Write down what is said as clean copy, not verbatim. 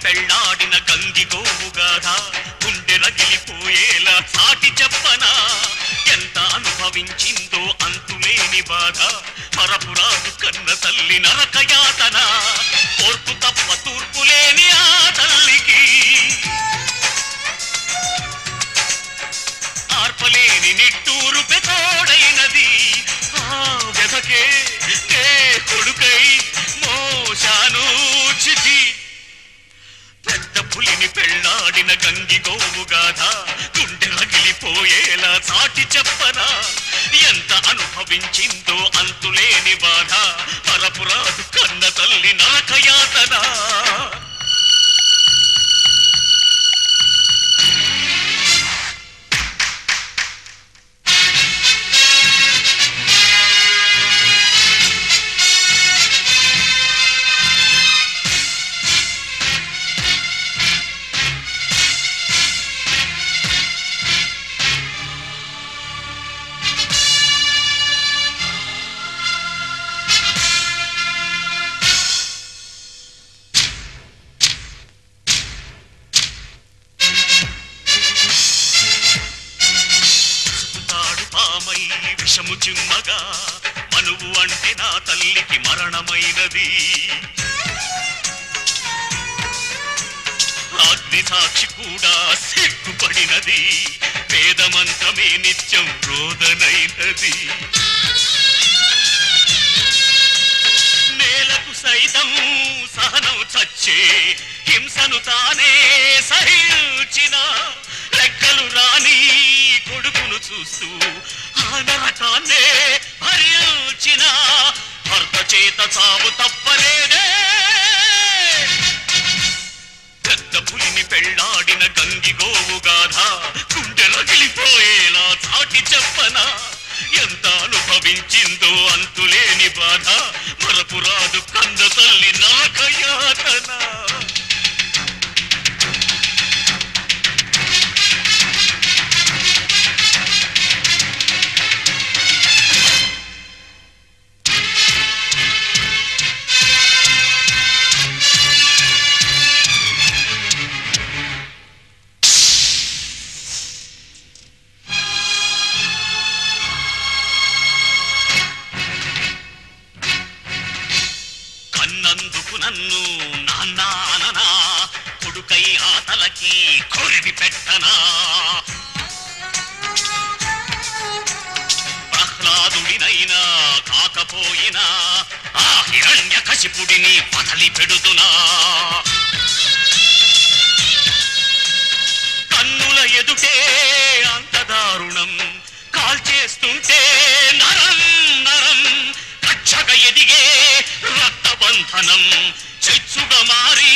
పెళ్లాడిన గంగి గోవుగాథ గుండె రగిలిపోయేలా సాటి చెప్పనా ఎంత అనుభవించిందో అంతులేని బాధ మరపురాదు కన్న తల్లి నరకయాతన ఓర్పు తప్ప తూర్పు లేని ఆ తల్లికి ఆర్పలేని నిట్టూరు పెతోడైనది ఆ వ్యధకే నే కొడుకై మోశాను చిటి పెద్ద పులిని పెళ్లాడిన గంగి గోవుగాథ గుండె రగిలిపోయేలా సాటి చెప్పనా ఎంత అనుభవించిందో అంతులేని బాధ పరపురాదు కన్న తల్లి నరకయాతన విషము చిమ్మగా మనువు అంటే నా తల్లికి మరణమైనది అగ్ని సాక్షి కూడా సిగ్గుపడినది వేదమంత్రమే నిత్యం రోదనైనది నేలకు సైతం సహనం చచ్చే హింసను తానే సహించిన రెక్కలు రాని కొడుకును చూస్తూ ఆ నరకాన్నే భరించిన భర్త చేత చావు తప్పలేదే పెద్ద పులిని పెళ్లాడిన గంగి గోవుగాథ గుండె రగిలిపోయేలా చాటి చెప్పనా ఎంత అనుభవించిందో అంతులేని బాధ మరపురాదు కన్న తల్లి నరకయాతన కన్నందుకు నన్ను నాన్ననా కొడుకై ఆతలకి కొరివి పెట్టనా ప్రహ్లాదుడినైనా కాకపోయినా ఆ హిరణ్యకశిపుడిని వదలి పెడుతున్నా కన్నుల ఎదుటే అంత దారుణం కాల్చేస్తుంటే నరం నరం కచ్చగ ఎదిగే రక్తబంధనం చెచ్చుగా మారి